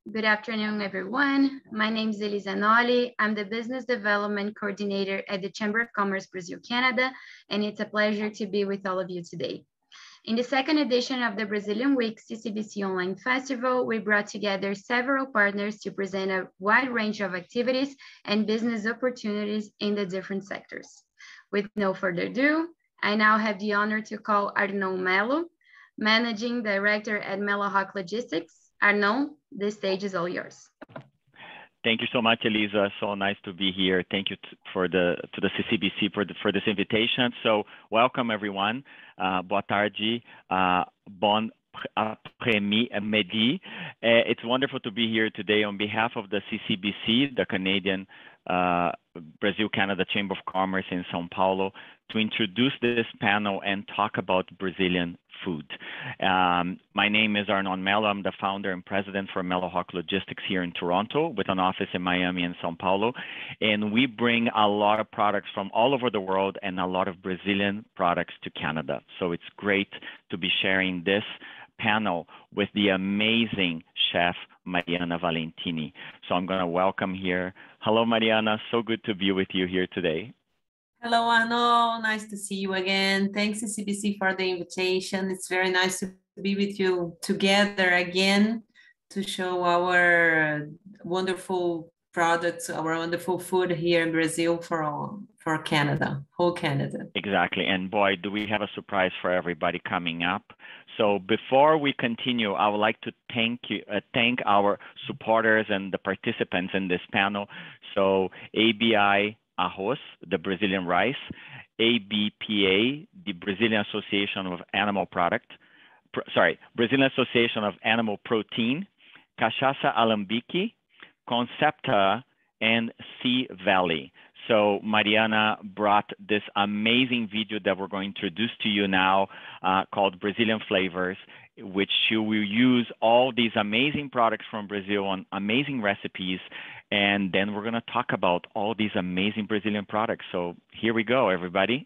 Good afternoon, everyone. My name is Elisa Noli. I'm the Business Development Coordinator at the Chamber of Commerce Brasil-Canada, and it's a pleasure to be with all of you today. In the second edition of the Brazilian Week CCBC Online Festival, we brought together several partners to present a wide range of activities and business opportunities in the different sectors. With no further ado, I now have the honor to call Arnon Melo, Managing Director at Melo Hawk Logistics. Arnon, the stage is all yours. Thank you so much, Elisa. So nice to be here. Thank you to the CCBC for this invitation. So welcome, everyone. Boa tarde. Bon après-midi. It's wonderful to be here today on behalf of the CCBC, the Canadian Brasil-Canada Chamber of Commerce in São Paulo, to introduce this panel and talk about Brazilian food. My name is Arnon Melo. I'm the founder and president for Melo Hawk Logistics here in Toronto, with an office in Miami and São Paulo. And we bring a lot of products from all over the world and a lot of Brazilian products to Canada. So it's great to be sharing this panel with the amazing chef, Mariana Valentini. So I'm going to welcome here. Hello, Mariana. So good to be with you here today. Hello, Arno. Nice to see you again. Thanks, CCBC, for the invitation. It's very nice to be with you together again to show our wonderful products, our wonderful food here in Brazil for Canada, whole Canada. Exactly. And boy, do we have a surprise for everybody coming up. So before we continue, I would like to thank our supporters and the participants in this panel. So ABI Arroz, the Brazilian rice, ABPA, the Brazilian Association of Animal Brazilian Association of Animal Protein, Cachaça Alambique, Concepta, and Sea Valley. So Mariana brought this amazing video that we're going to introduce to you now called Brazilian Flavors, which she will use all these amazing products from Brazil on amazing recipes. And then we're going to talk about all these amazing Brazilian products. So here we go, everybody.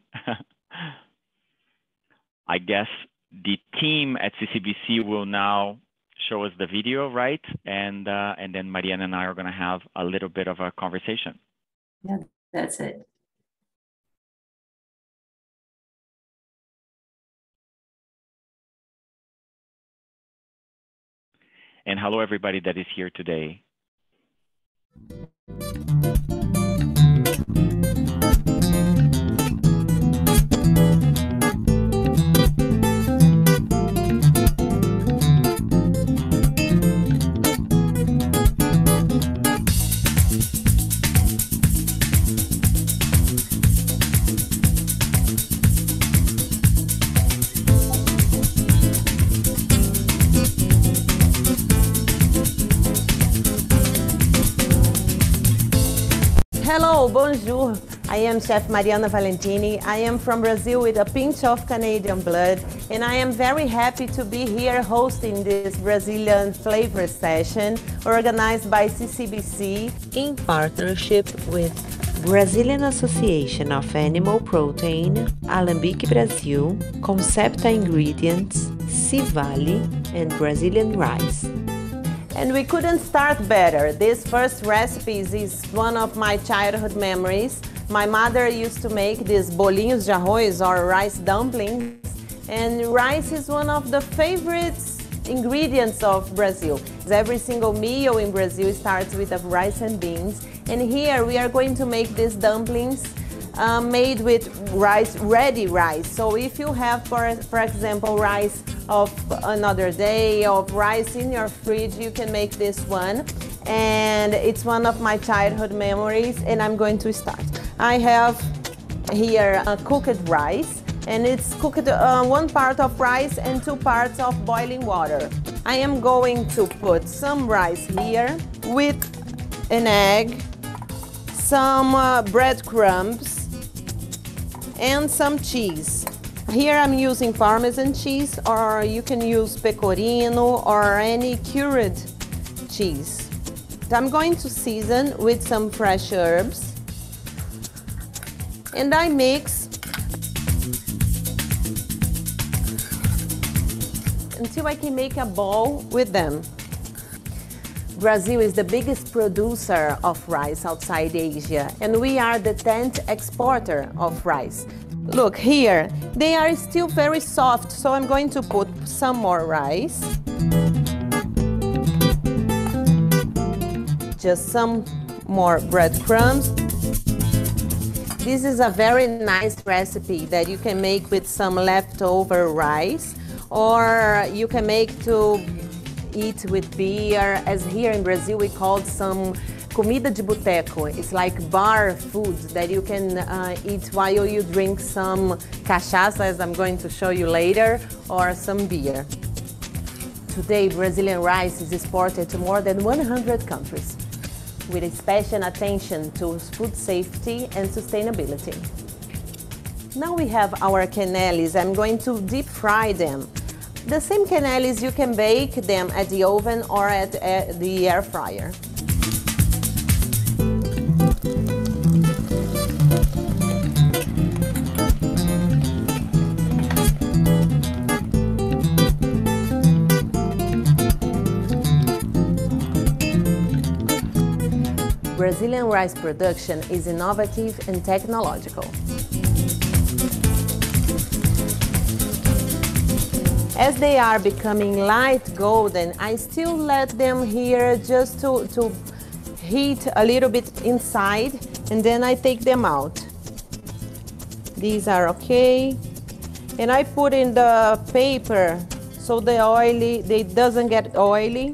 I guess the team at CCBC will now show us the video, right? And then Mariana and I are going to have a little bit of a conversation. Yeah, that's it. And hello, everybody that is here today. Hello, bonjour. I am Chef Mariana Valentini. I am from Brazil with a pinch of Canadian blood, and I am very happy to be here hosting this Brazilian flavor session organized by CCBC in partnership with Brazilian Association of Animal Protein, Alambique Brasil, Concepta Ingredients, Sea Valley, and Brazilian Rice. And we couldn't start better. This first recipe is one of my childhood memories. My mother used to make these bolinhos de arroz or rice dumplings. And rice is one of the favorite ingredients of Brazil. Every single meal in Brazil starts with rice and beans. And here we are going to make these dumplings made with rice, ready rice. So if you have, for example, rice of another day, of rice in your fridge, you can make this one. And it's one of my childhood memories, and I'm going to start. I have here cooked rice, and it's cooked one part of rice and 2 parts of boiling water. I am going to put some rice here with an egg, some breadcrumbs, and some cheese. Here I'm using Parmesan cheese, or you can use pecorino or any cured cheese. I'm going to season with some fresh herbs, and I mix until I can make a ball with them. Brazil is the biggest producer of rice outside Asia, and we are the 10th exporter of rice. Look here, they are still very soft, so I'm going to put some more rice. Just some more breadcrumbs. This is a very nice recipe that you can make with some leftover rice, or you can make to eat with beer, as here in Brazil we call some comida de boteco. It's like bar food that you can eat while you drink some cachaça, as I'm going to show you later, or some beer. Today, Brazilian rice is exported to more than 100 countries, with a special attention to food safety and sustainability. Now we have our cannelis. I'm going to deep fry them. The same cannelis, you can bake them at the oven or at the air fryer. Brazilian rice production is innovative and technological. As they are becoming light golden, I still let them here just to heat a little bit inside, and then I take them out. These are okay. And I put in the paper so they doesn't get oily.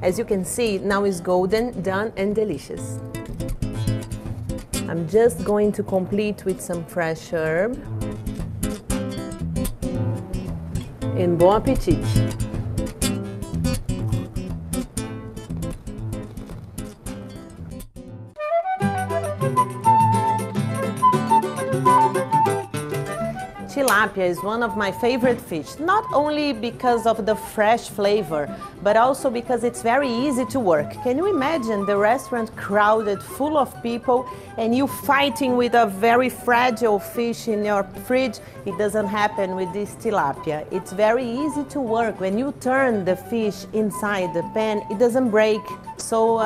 As you can see, now it's golden, done, and delicious. I'm just going to complete with some fresh herb. And bon appetit! Tilapia is one of my favorite fish, not only because of the fresh flavor, but also because it's very easy to work. Can you imagine the restaurant crowded, full of people, and you fighting with a very fragile fish in your fridge? It doesn't happen with this tilapia. It's very easy to work. When you turn the fish inside the pan, it doesn't break. So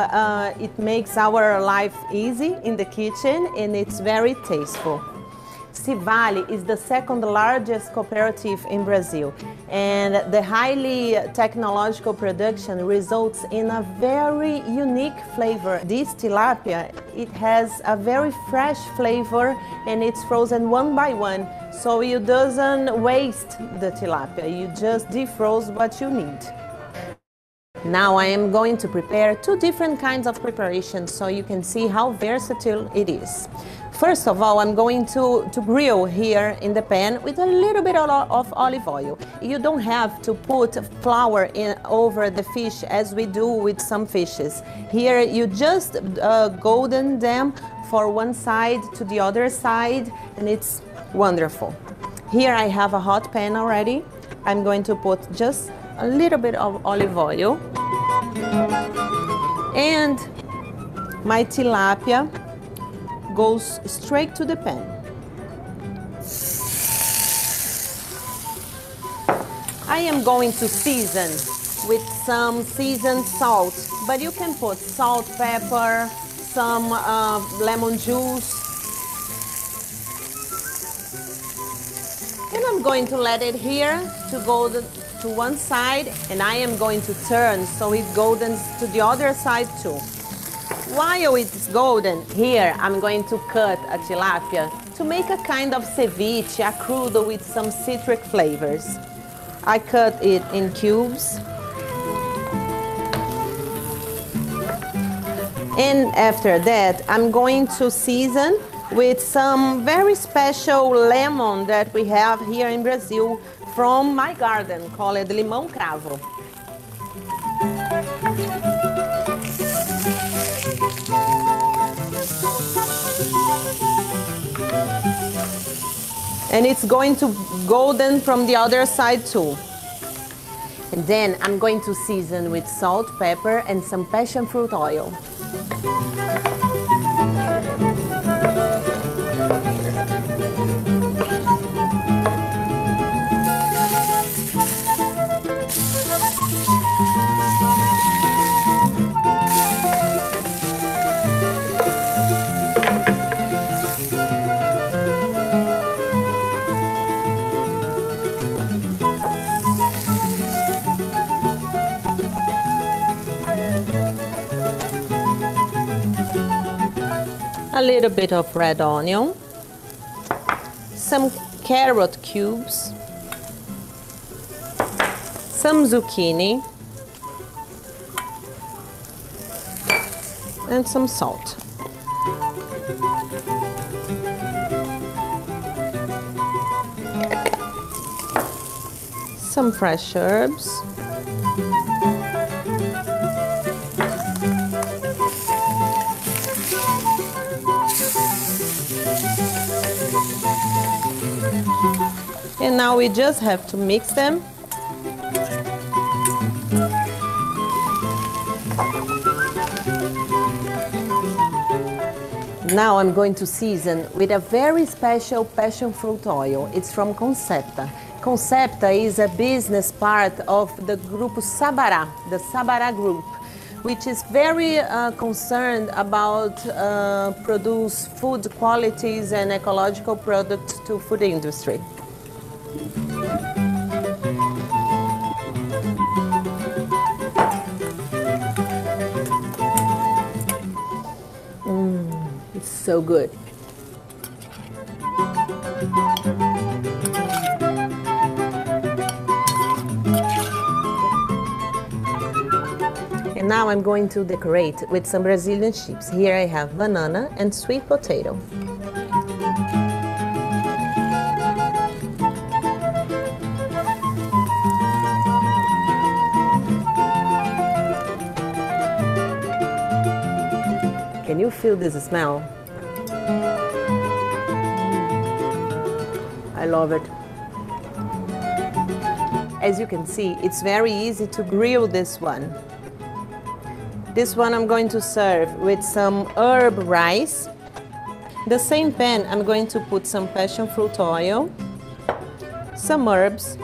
it makes our life easy in the kitchen, and it's very tasteful. Civale is the second largest cooperative in Brazil, and the highly technological production results in a very unique flavor. This tilapia, it has a very fresh flavor, and it's frozen one by one, so you doesn't waste the tilapia, you just defrost what you need. Now I am going to prepare two different kinds of preparations so you can see how versatile it is. First of all, I'm going to grill here in the pan with a little bit of olive oil. You don't have to put flour over the fish as we do with some fishes. Here you just golden them for one side to the other side, and it's wonderful. Here I have a hot pan already. I'm going to put just a little bit of olive oil and my tilapia goes straight to the pan. I am going to season with some seasoned salt, but you can put salt, pepper, some lemon juice. And I'm going to let it here to golden to one side, and I am going to turn so it goldens to the other side too. While it's golden, here I'm going to cut a tilapia to make a kind of ceviche, a crudo with some citric flavors. I cut it in cubes. And after that, I'm going to season with some very special lemon that we have here in Brazil from my garden, called limão cravo. And it's going to golden from the other side too. And then I'm going to season with salt, pepper, and some passion fruit oil. little bit of red onion, some carrot cubes, some zucchini, and some salt. Some fresh herbs. And now we just have to mix them. Now I'm going to season with a very special passion fruit oil. It's from Concepta. Concepta is a business part of the Grupo Sabará, the Sabará Group, which is very concerned about produce food qualities and ecological products to food industry. It's so good. And now I'm going to decorate with some Brazilian chips. Here I have banana and sweet potato. Can you feel this smell? I love it. As you can see, it's very easy to grill this one. This one I'm going to serve with some herb rice. The same pan, I'm going to put some passion fruit oil, some herbs,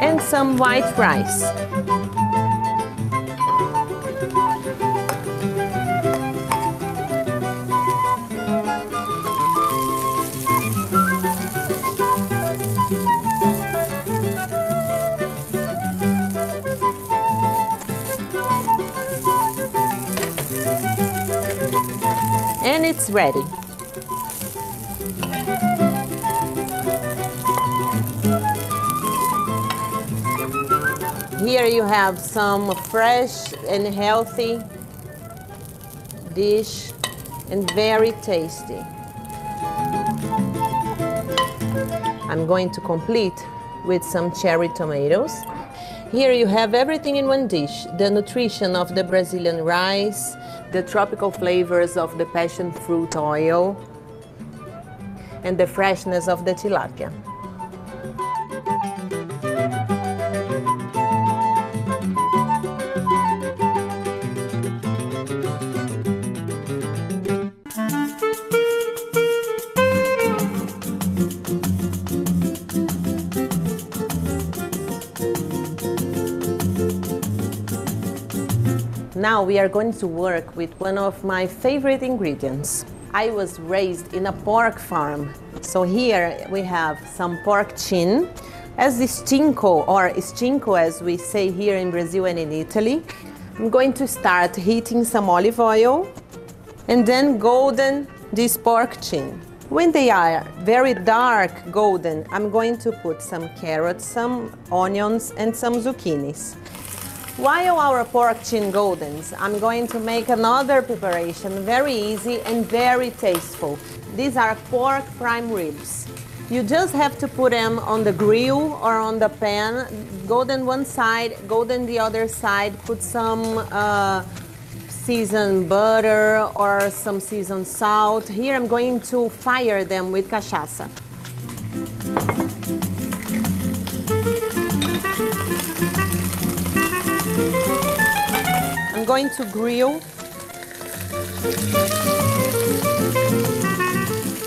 and some white rice. And it's ready. Here you have some fresh and healthy dish and very tasty. I'm going to complete with some cherry tomatoes. Here you have everything in one dish: the nutrition of the Brazilian rice, the tropical flavors of the passion fruit oil, and the freshness of the tilapia. Now we are going to work with one of my favorite ingredients. I was raised in a pork farm. So here we have some pork chin, as stinco, or stinco as we say here in Brazil and in Italy. I'm going to start heating some olive oil and then golden this pork chin. When they are very dark golden, I'm going to put some carrots, some onions, and some zucchinis. While our pork chin goldens, I'm going to make another preparation, very easy and very tasteful. These are pork prime ribs. You just have to put them on the grill or on the pan, golden one side, golden the other side, put some seasoned butter or some seasoned salt. Here I'm going to fire them with cachaça. I'm going to grill.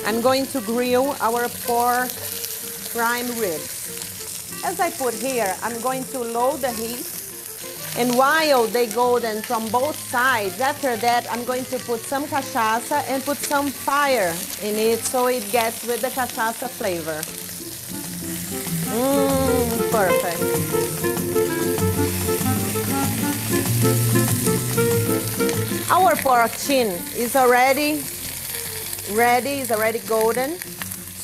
I'm going to grill our pork prime ribs. As I put here, I'm going to lower the heat. And while they golden from both sides, after that, I'm going to put some cachaça and put some fire in it so it gets with the cachaça flavor. Perfect. Our pork chin is already ready, is already golden.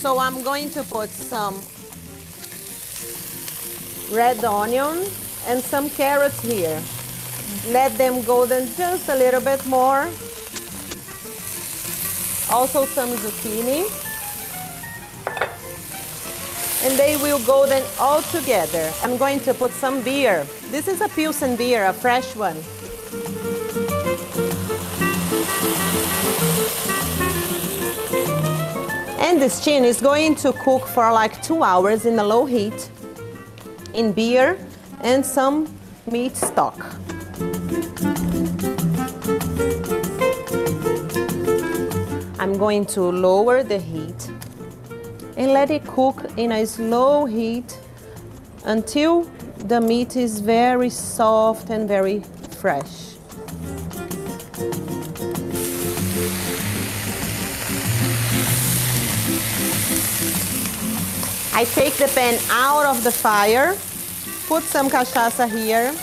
So I'm going to put some red onion and some carrots here. Let them golden just a little bit more. Also some zucchini. And they will golden all together. I'm going to put some beer. This is a Pilsen beer, a fresh one. And this chin is going to cook for like 2 hours in a low heat in beer and some meat stock. I'm going to lower the heat and let it cook in a slow heat until the meat is very soft and very fresh. I take the pan out of the fire, put some cachaça here.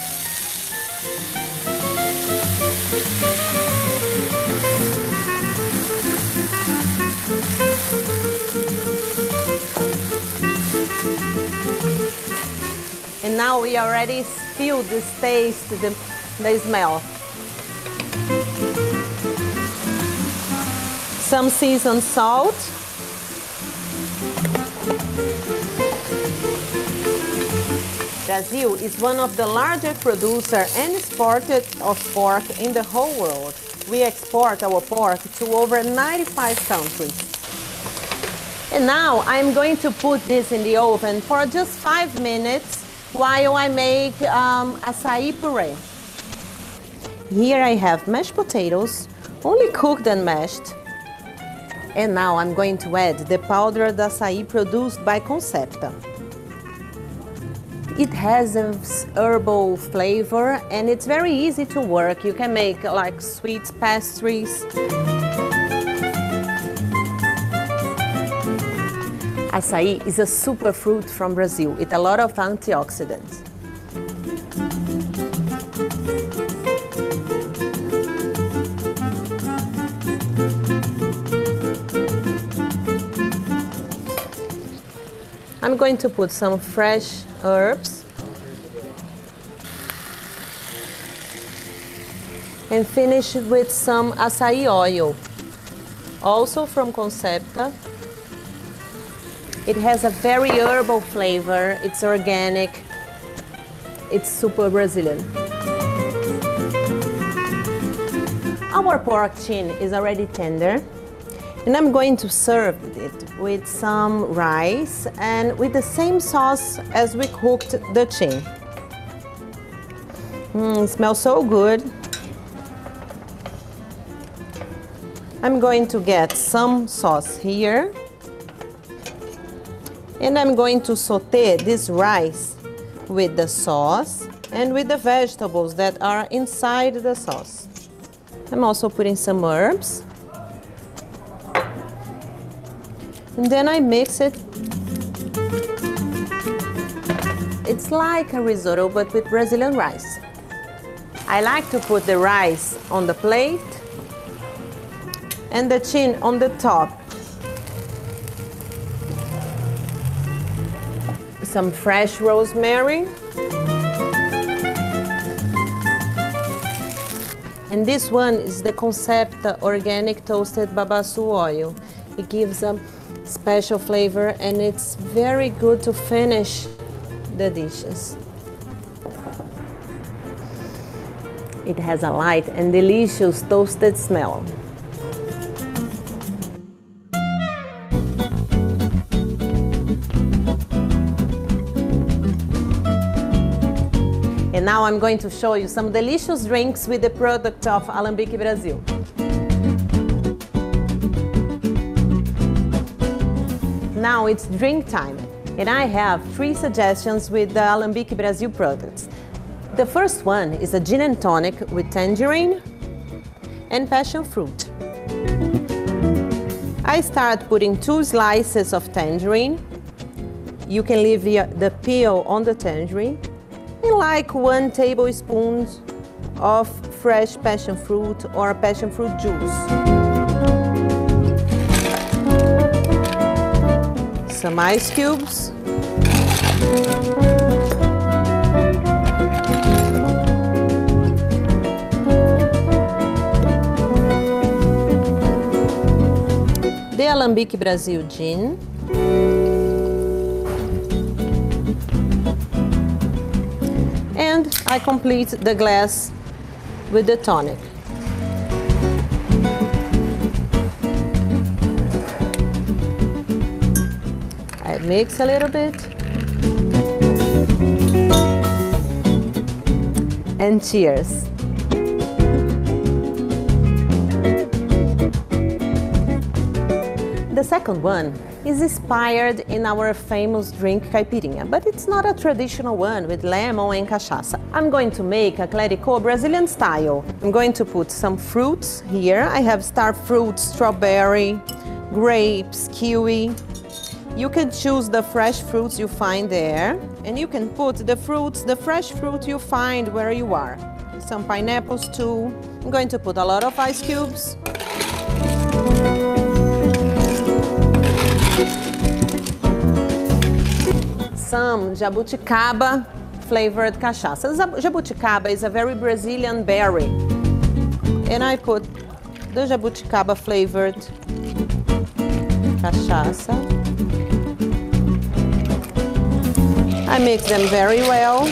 And now we already feel this taste, the smell. Some seasoned salt. Brazil is one of the largest producers and exporters of pork in the whole world. We export our pork to over 95 countries. And now I'm going to put this in the oven for just 5 minutes while I make acai puree. Here I have mashed potatoes, only cooked and mashed. And now I'm going to add the powdered acai produced by Concepta. It has a herbal flavor and it's very easy to work. You can make like sweet pastries. Acai is a superfruit from Brazil with a lot of antioxidants. I'm going to put some fresh herbs and finish with some acai oil, also from Concepta. It has a very herbal flavor, it's organic, it's super Brazilian. Our pork chin is already tender, and I'm going to serve it with some rice and with the same sauce as we cooked the chin. It smells so good. I'm going to get some sauce here. And I'm going to saute this rice with the sauce and with the vegetables that are inside the sauce. I'm also putting some herbs. And then I mix it. It's like a risotto, but with Brazilian rice. I like to put the rice on the plate and the chin on the top. Some fresh rosemary. And this one is the Concepta organic toasted babaçu oil. It gives a special flavor and it's very good to finish the dishes. It has a light and delicious toasted smell. And now I'm going to show you some delicious drinks with the product of Alambique Brasil. Now it's drink time, and I have 3 suggestions with the Alambique Brasil products. The first one is a gin and tonic with tangerine and passion fruit. I start putting 2 slices of tangerine. You can leave the peel on the tangerine. And like 1 tablespoon of fresh passion fruit or passion fruit juice. Some ice cubes. The Alambique Brasil gin. And I complete the glass with the tonic. I mix a little bit. And cheers. The second one is inspired in our famous drink caipirinha, but it's not a traditional one with lemon and cachaça. I'm going to make a clerical Brazilian style. I'm going to put some fruits here. I have star fruit, strawberry, grapes, kiwi. You can choose the fresh fruits you find there, and you can put the fresh fruit you find where you are. Some pineapples too. I'm going to put a lot of ice cubes. Some jabuticaba flavored cachaça. Jabuticaba is a very Brazilian berry. And I put the jabuticaba flavored cachaça. I mix them very well.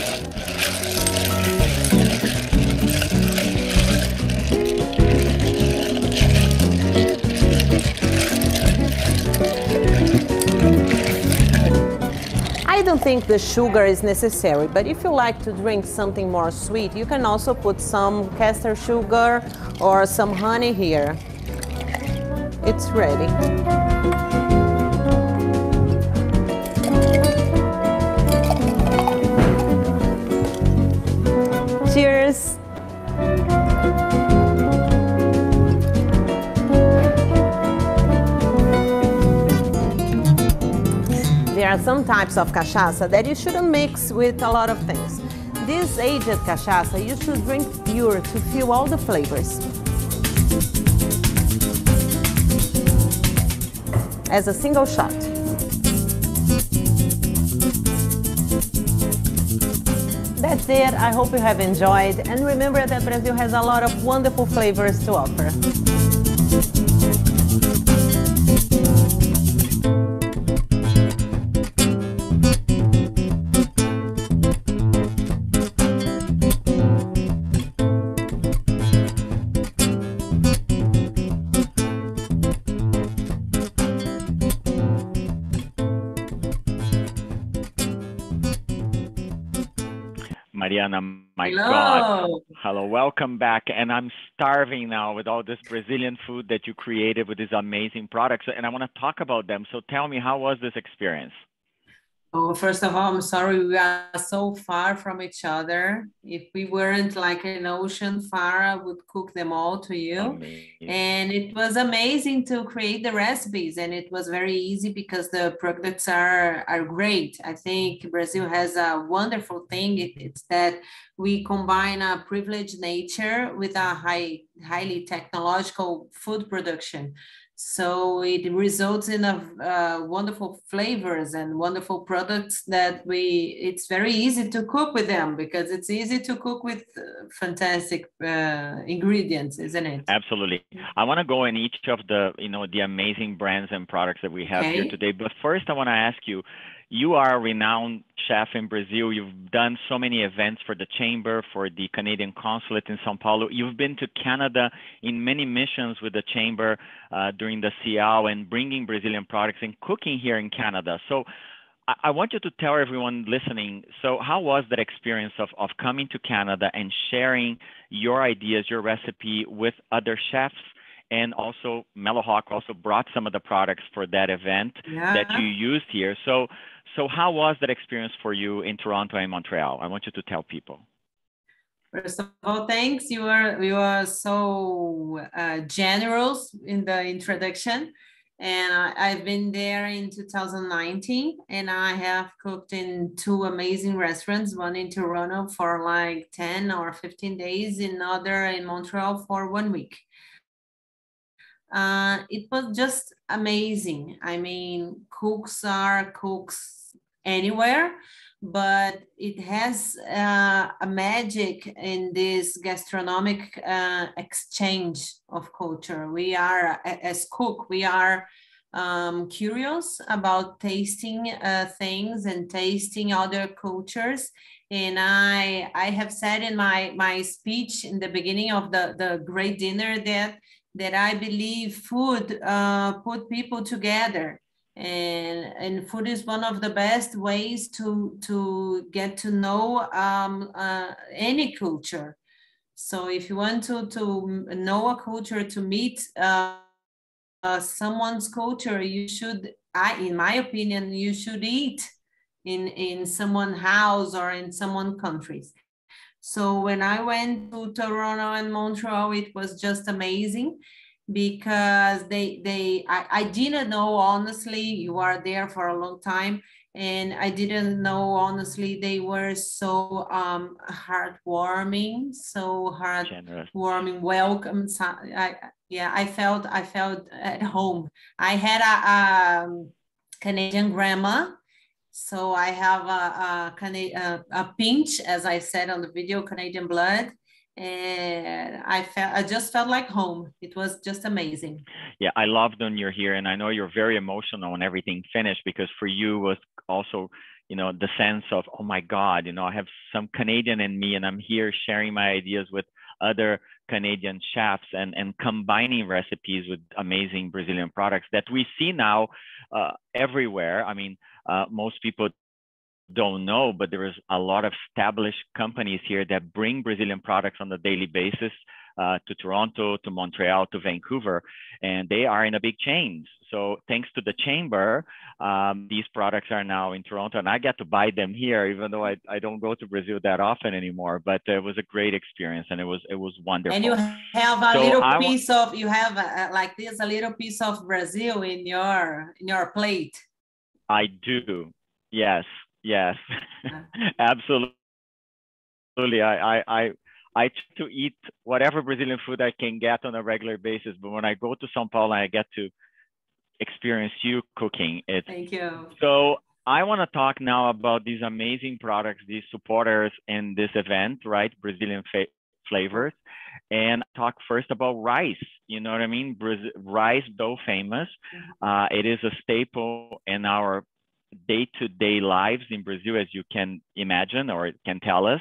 I don't think the sugar is necessary, but if you like to drink something more sweet, you can also put some castor sugar or some honey here. It's ready. Cheers! There are some types of cachaça that you shouldn't mix with a lot of things. This aged cachaça, you should drink pure to feel all the flavors. As a single shot. That's it. I hope you have enjoyed. And remember that Brazil has a lot of wonderful flavors to offer. Mariana, my Hello. God. Hello, welcome back. And I'm starving now with all this Brazilian food that you created with these amazing products. And I want to talk about them. So tell me, how was this experience? Oh, first of all, I'm sorry we are so far from each other. If we weren't like an ocean far, I would cook them all to you. Amazing. And it was amazing to create the recipes, and it was very easy because the products are great. I think Brazil has a wonderful thing. It's that we combine a privileged nature with a highly technological food production. So it results in a wonderful flavors and wonderful products that it's very easy to cook with them because it's easy to cook with fantastic ingredients, isn't it? Absolutely. I want to go in each of the, the amazing brands and products that we have here today. But first, I want to ask you, you are a renowned chef in Brazil. You've done so many events for the Chamber, for the Canadian Consulate in São Paulo. You've been to Canada in many missions with the Chamber during the CIAL and bringing Brazilian products and cooking here in Canada. So I want you to tell everyone listening, so how was that experience of coming to Canada and sharing your ideas, your recipe with other chefs? And also, Mellow Hawk also brought some of the products for that event that you used here. So how was that experience for you in Toronto and Montreal? I want you to tell people. First of all, thanks. You were so generous in the introduction. And I've been there in 2019, and I have cooked in 2 amazing restaurants, one in Toronto for like 10 or 15 days, another in Montreal for 1 week. It was just amazing. I mean, cooks are cooks anywhere, but it has a magic in this gastronomic exchange of culture. We are, as cook, we are curious about tasting things and tasting other cultures. And I have said in my speech in the beginning of the great dinner that I believe food put people together, and food is one of the best ways to get to know any culture. So if you want to know a culture, to meet someone's culture, you should, in my opinion, you should eat in someone's house or in someone's countries. So when I went to Toronto and Montreal, it was just amazing, because I didn't know, honestly, you are there for a long time, and I didn't know, honestly, they were so heartwarming, welcome. So I felt at home. I had a Canadian grandma. So I have a pinch, as I said on the video, Canadian blood, and I just felt like home. It was just amazing. Yeah, I loved when you're here, and I know you're very emotional when everything finished, because for you was also, you know, the sense of, oh my God, you know, I have some Canadian in me, and I'm here sharing my ideas with other Canadian chefs and combining recipes with amazing Brazilian products that we see now everywhere. I mean, most people don't know, but there is a lot of established companies here that bring Brazilian products on a daily basis to Toronto, to Montreal, to Vancouver, and they are in a big chains. So thanks to the chamber, these products are now in Toronto, and I get to buy them here, even though I don't go to Brazil that often anymore. But it was a great experience, and it was wonderful. And you have a little piece of, you have like this, a little piece of Brazil in your plate. I do. Yes. Yes, absolutely. I try to eat whatever Brazilian food I can get on a regular basis, but when I go to São Paulo, I get to experience you cooking. Thank you. So I want to talk now about these amazing products, these supporters in this event, right? Brazilian Flavours. And talk first about rice. You know what I mean? Rice, though famous, it is a staple in our day-to-day lives in Brazil, as you can imagine or can tell us.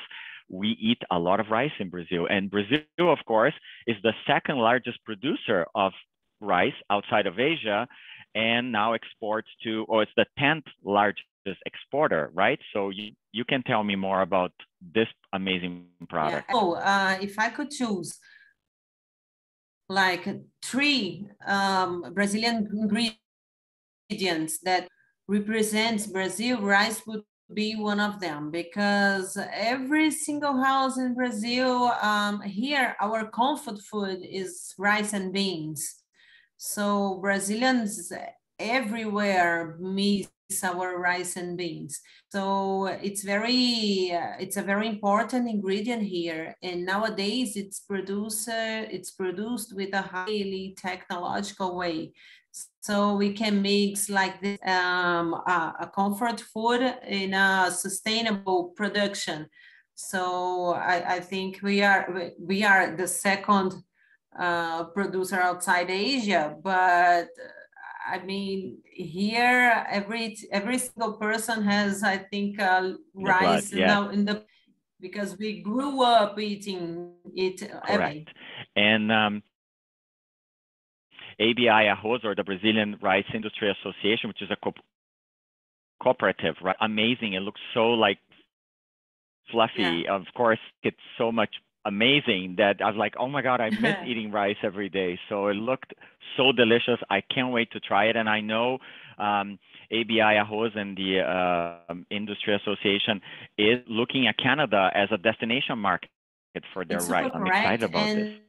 We eat a lot of rice in Brazil. And Brazil, of course, is the second largest producer of rice outside of Asia, and now exports to, or it's the 10th largest exporter, right? So you can tell me more about this amazing product. Yeah. Oh, if I could choose like 3 Brazilian ingredients that represents Brazil, rice would be one of them, because every single house in Brazil, here, our comfort food is rice and beans. So Brazilians everywhere miss our rice and beans. So it's a very important ingredient here. And nowadays it's produced with a highly technological way. So we can mix like this, a comfort food in a sustainable production. So I think we are the second producer outside Asia, but I mean, here every single person has, I think, rice because we grew up eating it. Correct. And ABI Arroz, or the Brazilian Rice Industry Association, which is a cooperative, right? Amazing. It looks so like fluffy. Yeah. Of course, it's so much amazing that I was like, oh my God, I miss eating rice every day. So it looked so delicious. I can't wait to try it. And I know ABI Arroz and the Industry Association is looking at Canada as a destination market for their rice. I'm excited about this.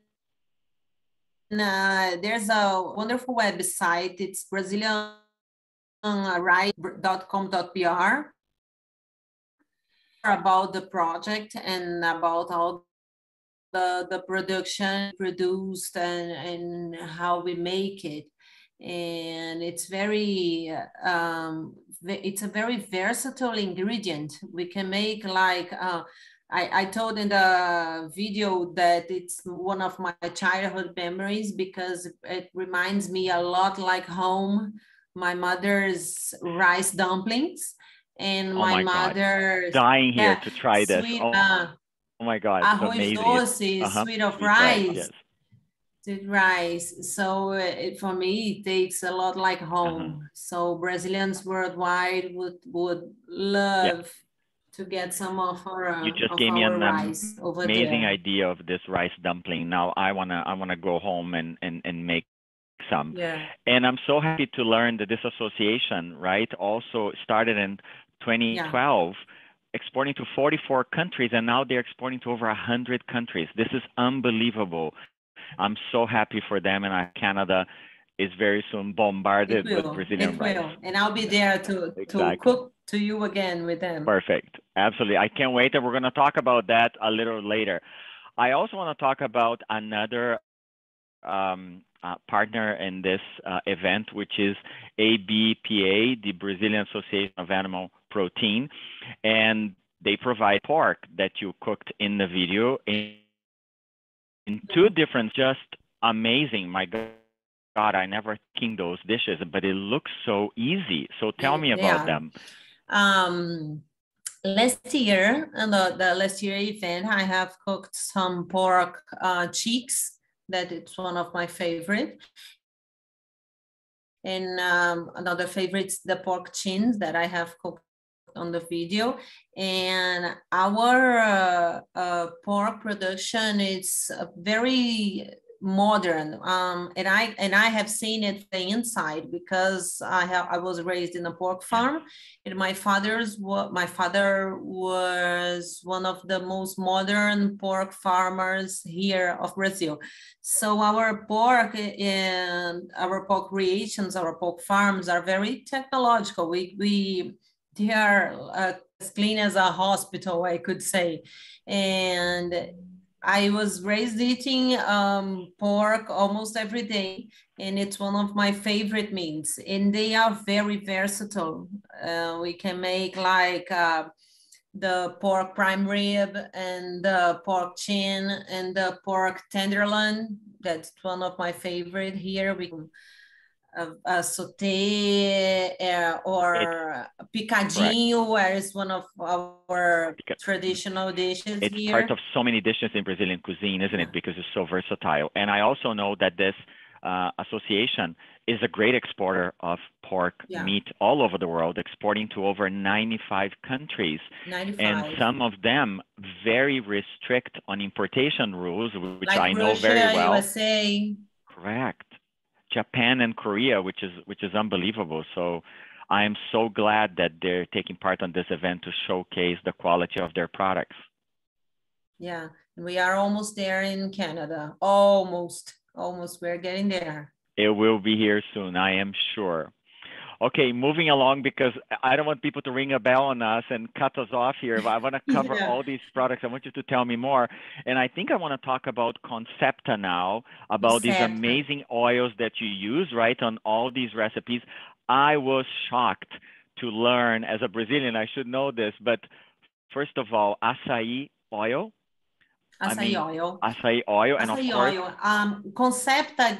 there's a wonderful website. It's Brazilian.com.br about the project and about all the production produced and how we make it. And it's very it's a very versatile ingredient. We can make like I told in the video that it's one of my childhood memories because it reminds me a lot like home, my mother's rice dumplings and my mother's dying here to try this. Sweet, oh my God, it's arroz amazing. doce, sweet of rice. Yes. Sweet rice. So for me, it tastes a lot like home. So Brazilians worldwide would love to get some of our you just gave me an rice over amazing there. idea of this rice dumpling. Now I wanna go home and make some. Yeah. And I'm so happy to learn that this association, right, also started in 2012, exporting to 44 countries, and now they're exporting to over 100 countries. This is unbelievable. I'm so happy for them, and Canada is very soon bombarded with Brazilian rice. And I'll be there to cook to you again with them. Perfect. Absolutely. I can't wait, and we're going to talk about that a little later. I also want to talk about another partner in this event, which is ABPA, the Brazilian Association of Animal Protein, and they provide pork that you cooked in the video in two different, just amazing. My God, I never seen those dishes, but it looks so easy. So tell me about them. Last year, in the last year event, I have cooked some pork cheeks. That it's one of my favorite. And another favorite is the pork chins that I have cooked on the video. And our pork production is very modern, and I have seen it from the inside because I was raised in a pork farm, and my father was one of the most modern pork farmers here of Brazil. So our pork and our pork creations, our pork farms are very technological. They are as clean as a hospital, I could say. And I was raised eating pork almost every day, and it's one of my favorite meats. And they are very versatile. We can make like the pork prime rib and the pork chin and the pork tenderloin. That's one of my favorite here. We a sauté or picadinho, where is one of our traditional dishes. It's here. Part of so many dishes in Brazilian cuisine, isn't it? Because it's so versatile. And I also know that this association is a great exporter of pork meat all over the world, exporting to over 95 countries. 95. And some of them very restrict on importation rules, which like I know Russia, very well. USA. Correct. Japan and Korea, which is unbelievable. So I am so glad that they're taking part on this event to showcase the quality of their products. Yeah, we are almost there in Canada. Almost. We're getting there. It will be here soon, I am sure. Okay, moving along, because I don't want people to ring a bell on us and cut us off here. I want to cover all these products. I want you to tell me more. And I think I want to talk about Concepta now, about these amazing oils that you use, right, on all these recipes. I was shocked to learn, as a Brazilian, I should know this, but first of all, acai oil. Acai oil. Acai oil. And acai of course, oil. Concepta,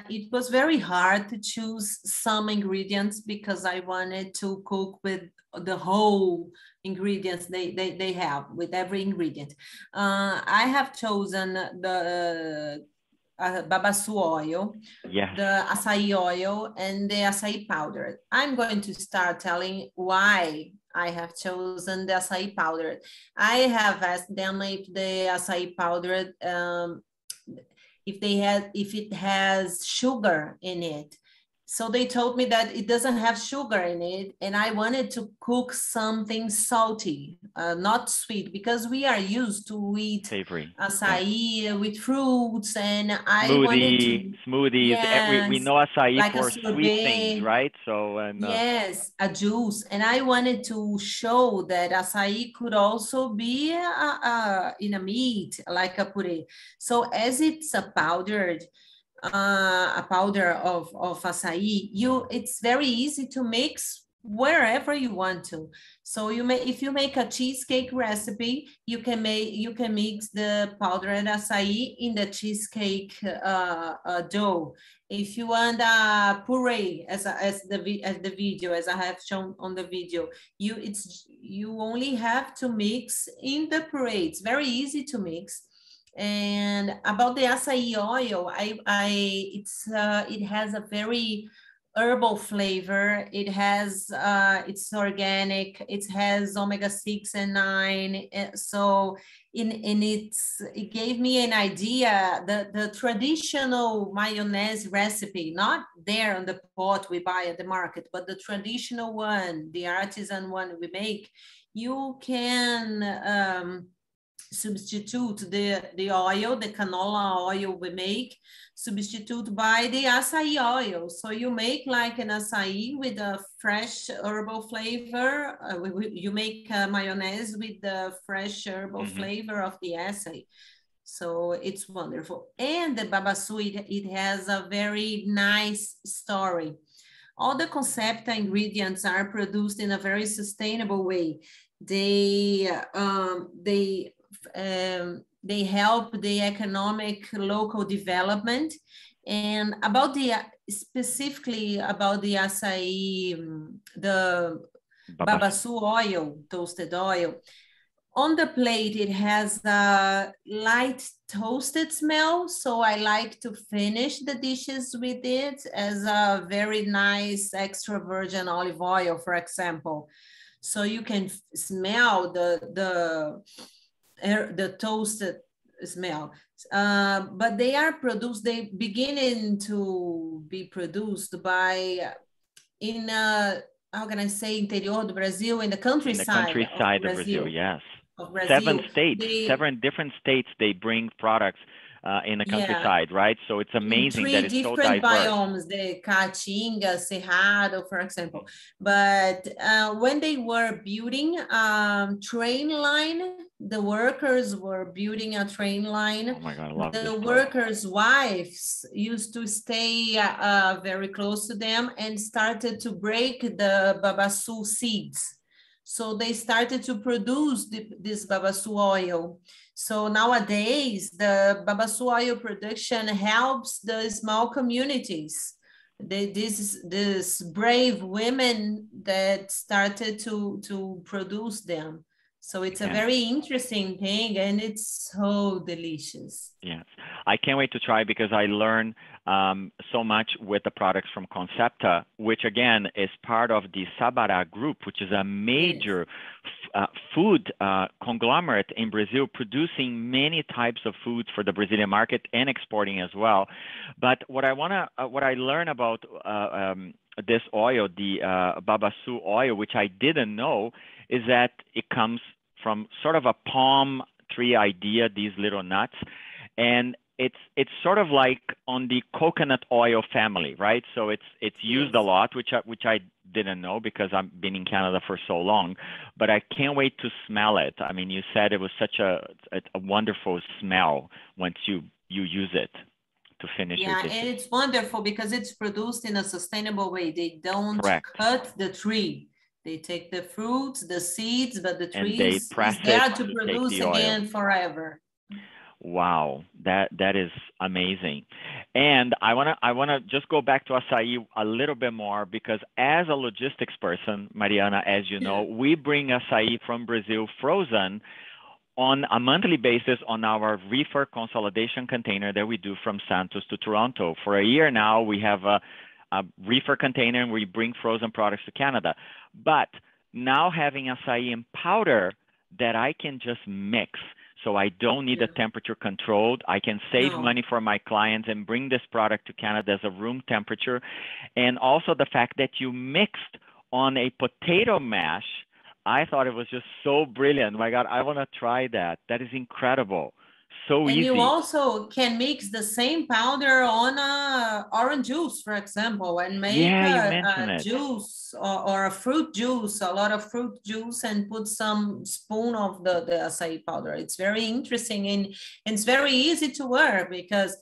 it was very hard to choose some ingredients because I wanted to cook with the whole ingredients they have, with every ingredient. I have chosen the babaçu oil, the acai oil, and the acai powder. I'm going to start telling why I have chosen the acai powder. I have asked them if the acai powder, if it has sugar in it. So they told me that it doesn't have sugar in it, and I wanted to cook something salty, not sweet, because we are used to eat Savory. acai with fruits, and I wanted to Smoothies. yes, We know acai like a for sweet things, sorbet. right? So Yes, a juice, and I wanted to show that acai could also be in a meat, like a puree. So as it's a powder of acai, it's very easy to mix wherever you want to. So if you make a cheesecake recipe, you can mix the powdered acai in the cheesecake dough. If you want a puree, as the video, as I have shown on the video, you only have to mix in the puree. It's very easy to mix. And about the acai oil, it has a very herbal flavor. It has it's organic. It has omega-6 and 9. So it gave me an idea. The traditional mayonnaise recipe, not there on the pot we buy at the market, but the traditional one, the artisan one we make, you can substitute the oil, the canola oil we make, substitute by the acai oil. So you make like an acai with a fresh herbal flavor. You make a mayonnaise with the fresh herbal flavor of the acai. So it's wonderful. And the babaçu, it has a very nice story. All the concepta ingredients are produced in a very sustainable way. They help the economic local development. And specifically about the acai, the babaçu oil, toasted oil, on the plate, it has a light toasted smell. So I like to finish the dishes with it as a very nice extra virgin olive oil, for example. So you can smell the toasted smell, but they beginning to be produced in how can I say, interior do Brazil, in the countryside, of Brazil, yes. Of Brazil. Seven different states, they bring products in the countryside, right? So it's amazing that it's so diverse. 3 different biomes, the Caatinga, Cerrado, for example. But when they were building train line, the workers were building a train line. Oh my God, I love this The workers' wives used to stay very close to them and started to break the babaçu seeds. So they started to produce this babaçu oil. So nowadays, the babaçu oil production helps the small communities. This brave women that started to produce them. So it's a very interesting thing, and it's so delicious. Yes, I can't wait to try, because I learned so much with the products from Concepta, which again is part of the Sabará group, which is a major food conglomerate in Brazil, producing many types of foods for the Brazilian market and exporting as well. But what I learned about this oil, the babaçu oil, which I didn't know, is that it comes from sort of a palm tree idea, these little nuts, and it's sort of like on the coconut oil family, right? So it's used a lot, which I didn't know, because I've been in Canada for so long, but I can't wait to smell it. I mean, you said it was such a wonderful smell once you use it to finish your dishes. And it's wonderful because it's produced in a sustainable way. They don't cut the tree. They take the fruits, the seeds, but the tree is there to produce again forever. Wow, that is amazing. And I wanna just go back to acai a little bit more, because as a logistics person, Mariana, as you know, we bring acai from Brazil frozen on a monthly basis on our reefer consolidation container that we do from Santos to Toronto. For a year now, we have a reefer container, and we bring frozen products to Canada. But now having acai in powder that I can just mix. So I don't need a temperature controlled. I can save money for my clients and bring this product to Canada as a room temperature. And also the fact that you mixed on a potato mash, I thought it was just so brilliant. My God, I want to try that. That is incredible. So easy. And you also can mix the same powder on orange juice, for example, and make a juice or a fruit juice, a lot of fruit juice, and put some spoon of the acai powder. It's very interesting, and it's very easy to work because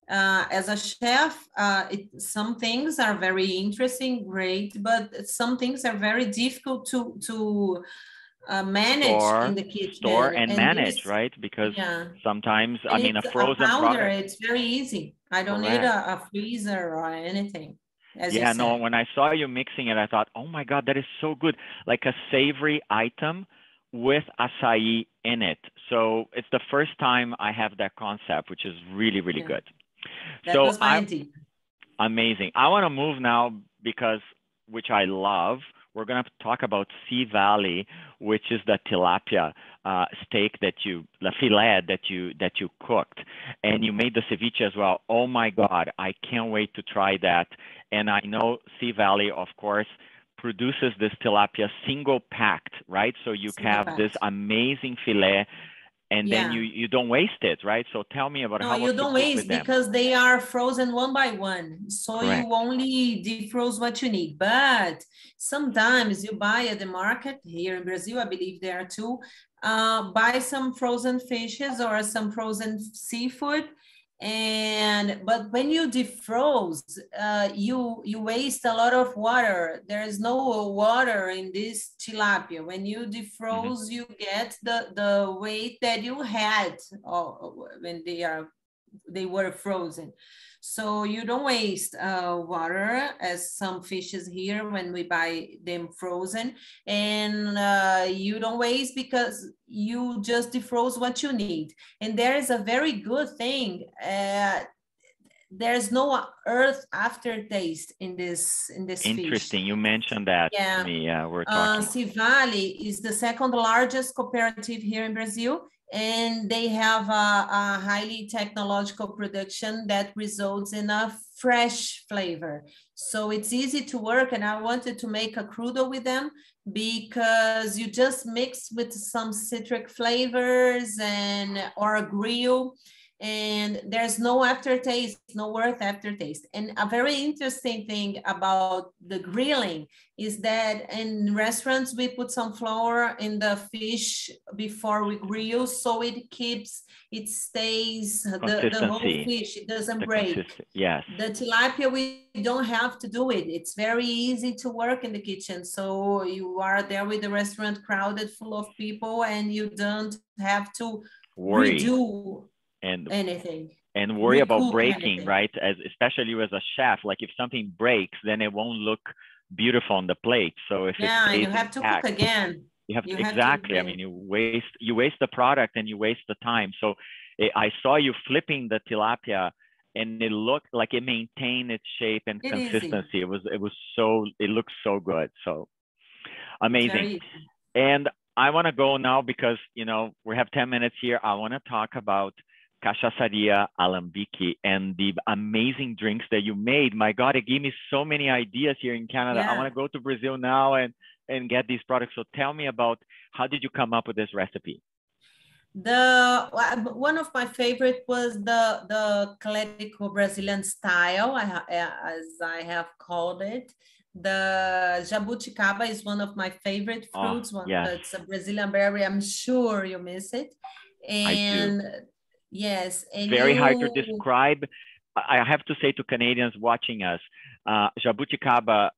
as a chef, some things are very interesting, great, but some things are very difficult to manage in the kitchen. Store and manage, right? Because sometimes, I mean, a frozen product. It's very easy. I don't need a freezer or anything. No, when I saw you mixing it, I thought, oh my God, that is so good. Like a savory item with acai in it. So it's the first time I have that concept, which is really, really good. That was my idea. Amazing. I want to move now because, which I love, we're going to talk about Sea Valley, which is the tilapia steak the filet that you cooked, and you made the ceviche as well. Oh my God, I can't wait to try that. And I know Sea Valley, of course, produces this tilapia single packed, right? So you have this amazing filet. And then you don't waste it, right? So tell me about how you don't waste because they are frozen one by one. So you only defroze what you need. But sometimes you buy at the market here in Brazil, I believe there too, buy some frozen fishes or some frozen seafood. But when you defroze, you waste a lot of water. There is no water in this tilapia. When you defroze, you get the weight that you had when they were frozen. So you don't waste water as some fishes here when we buy them frozen, and you don't waste because you just defroze what you need. And there is a very good thing. There's no earth aftertaste in this Interesting. fish. You mentioned that to me. Yeah, we're talking. Sea Valley is the second largest cooperative here in Brazil, and they have a highly technological production that results in a fresh flavor. So it's easy to work, and I wanted to make a crudo with them because you just mix with some citric flavors or a grill, and there's no aftertaste, no earth aftertaste. And a very interesting thing about the grilling is that in restaurants, we put some flour in the fish before we grill, so it stays the whole fish, it doesn't break. Yes. The tilapia, we don't have to do it. It's very easy to work in the kitchen. So you are there with the restaurant crowded full of people, and you don't have to redo anything and worry about breaking, right? Especially you as a chef, like if something breaks, then it won't look beautiful on the plate. So if you have to cook again. You have to, exactly. I mean, you waste the product and you waste the time. So I saw you flipping the tilapia, and it looked like it maintained its shape and consistency. It looked so good. So amazing. And I want to go now because we have 10 minutes here. I want to talk about Cachaçaria Alambique and the amazing drinks that you made. My God, it gave me so many ideas here in Canada. I want to go to Brazil now and get these products. So tell me about, how did you come up with this recipe? One of my favorite was the clerical Brazilian style, as I have called it. The jabuticaba is one of my favorite fruits. It's a Brazilian berry. I'm sure you miss it. And yes, and very hard to describe. I have to say to Canadians watching us, jabuticaba,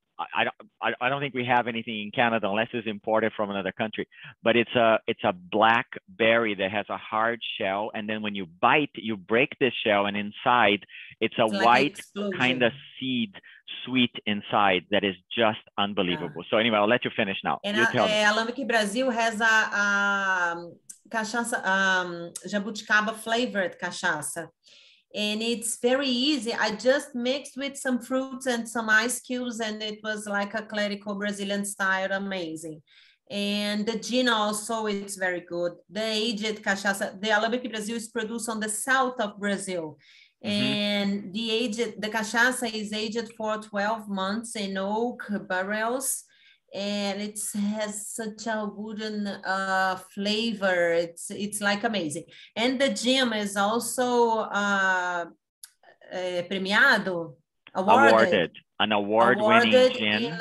I don't think we have anything in Canada unless it's imported from another country. But it's a black berry that has a hard shell, and then when you bite, you break this shell, and inside it's a white kind of seed, sweet inside, that is just unbelievable. So anyway, I'll let you finish now. And you tell me. Alambique Brazil has a cachaça, jabuticaba flavored cachaça. And it's very easy. I just mixed with some fruits and some ice cubes, and it was like a clerical Brazilian style, amazing. And the gin also, it's very good. The aged cachaça, the Alambique Brasil is produced on the south of Brazil. And the cachaça is aged for 12 months in oak barrels. And it has such a wooden flavor. It's like amazing. And the gin is also premiado, awarded. An award-winning gin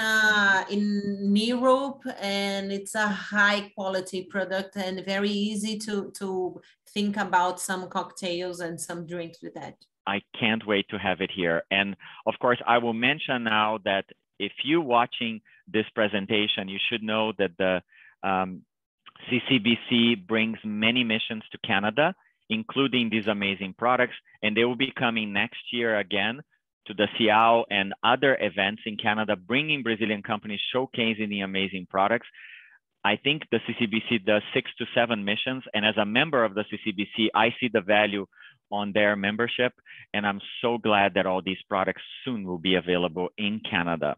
in Europe, and it's a high quality product and very easy to think about some cocktails and some drinks with that. I can't wait to have it here. And of course, I will mention now that if you're watching this presentation, you should know that the CCBC brings many missions to Canada, including these amazing products, and they will be coming next year again to the CIAO and other events in Canada, bringing Brazilian companies showcasing the amazing products. I think the CCBC does 6 to 7 missions, and as a member of the CCBC, I see the value on their membership, and I'm so glad that all these products soon will be available in Canada.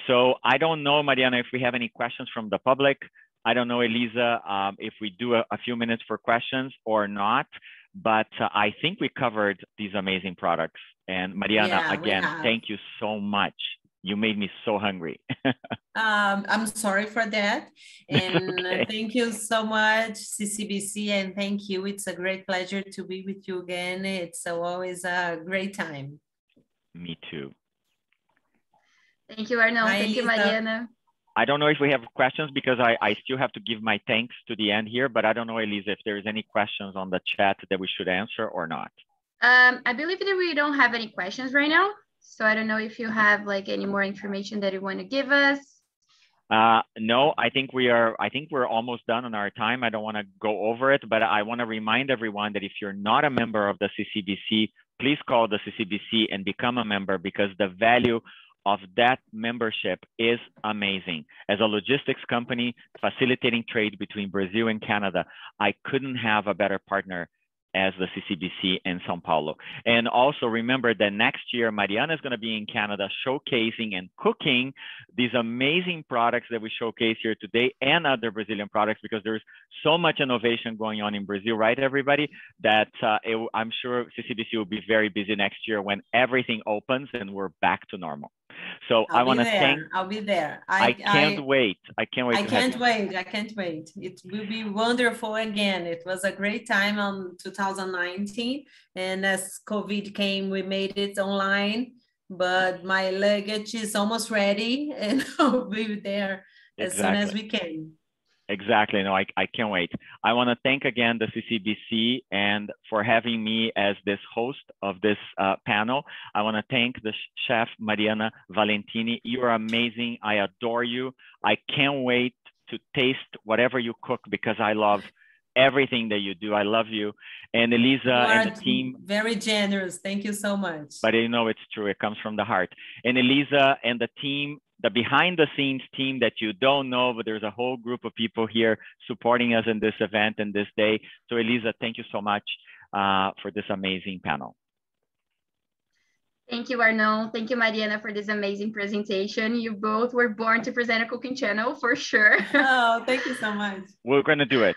So I don't know, Mariana, if we have any questions from the public. I don't know, Elisa, if we do a few minutes for questions or not, but I think we covered these amazing products. And Mariana, again, thank you so much. You made me so hungry. I'm sorry for that. And okay. Thank you so much, CCBC, and thank you. It's a great pleasure to be with you again. It's always a great time. Me too. Thank you, Arnold. Thank you, Mariana. I don't know if we have questions because I still have to give my thanks to the end here, but I don't know, Elisa, if there's any questions on the chat that we should answer or not. I believe that we don't have any questions right now. So I don't know if you have like any more information that you want to give us. No, I think we're almost done on our time. I don't want to go over it, but I want to remind everyone that if you're not a member of the CCBC, please call the CCBC and become a member, because the value of that membership is amazing. As a logistics company facilitating trade between Brazil and Canada, I couldn't have a better partner as the CCBC in Sao Paulo. And also remember that next year, Mariana is going to be in Canada showcasing and cooking these amazing products that we showcase here today and other Brazilian products, because there's so much innovation going on in Brazil, right, everybody, that I'm sure CCBC will be very busy next year when everything opens and we're back to normal. So I want to thank. I'll be there. I can't wait. I can't wait. I can't wait. It will be wonderful again. It was a great time on 2019, and as COVID came, we made it online. But my luggage is almost ready, and I'll be there as soon as we can. Exactly. No, I can't wait. I want to thank again the CCBC and for having me as this host of this panel. I want to thank the chef Mariana Valentini. You are amazing. I adore you. I can't wait to taste whatever you cook, because I love everything that you do. I love you. And Elisa and the team. Very generous. Thank you so much. But you know, it's true. It comes from the heart. And Elisa and the team, the behind the scenes team that you don't know, but there's a whole group of people here supporting us in this event and this day. So Elisa, thank you so much for this amazing panel. Thank you, Arnold. Thank you, Mariana, for this amazing presentation. You both were born to present a cooking channel for sure. Oh, thank you so much. We're going to do it.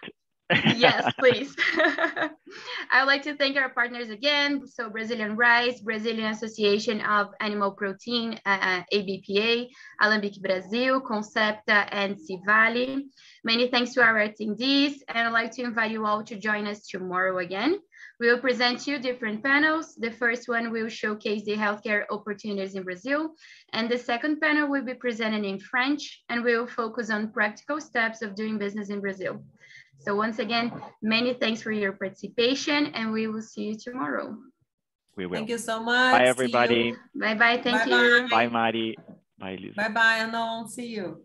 Yes, please. I would like to thank our partners again. So Brazilian Rice, Brazilian Association of Animal Protein, ABPA, Alambique Brasil, Concepta, and Civale. Many thanks to our attendees, and I'd like to invite you all to join us tomorrow again. We will present 2 different panels. The first one will showcase the healthcare opportunities in Brazil, and the second panel will be presented in French, and we will focus on practical steps of doing business in Brazil. So once again, many thanks for your participation, and we will see you tomorrow. We will. Thank you so much. Bye, everybody. Bye-bye. Thank you. Bye, Mari. Bye, Lisa. Bye-bye, Arnold. See you.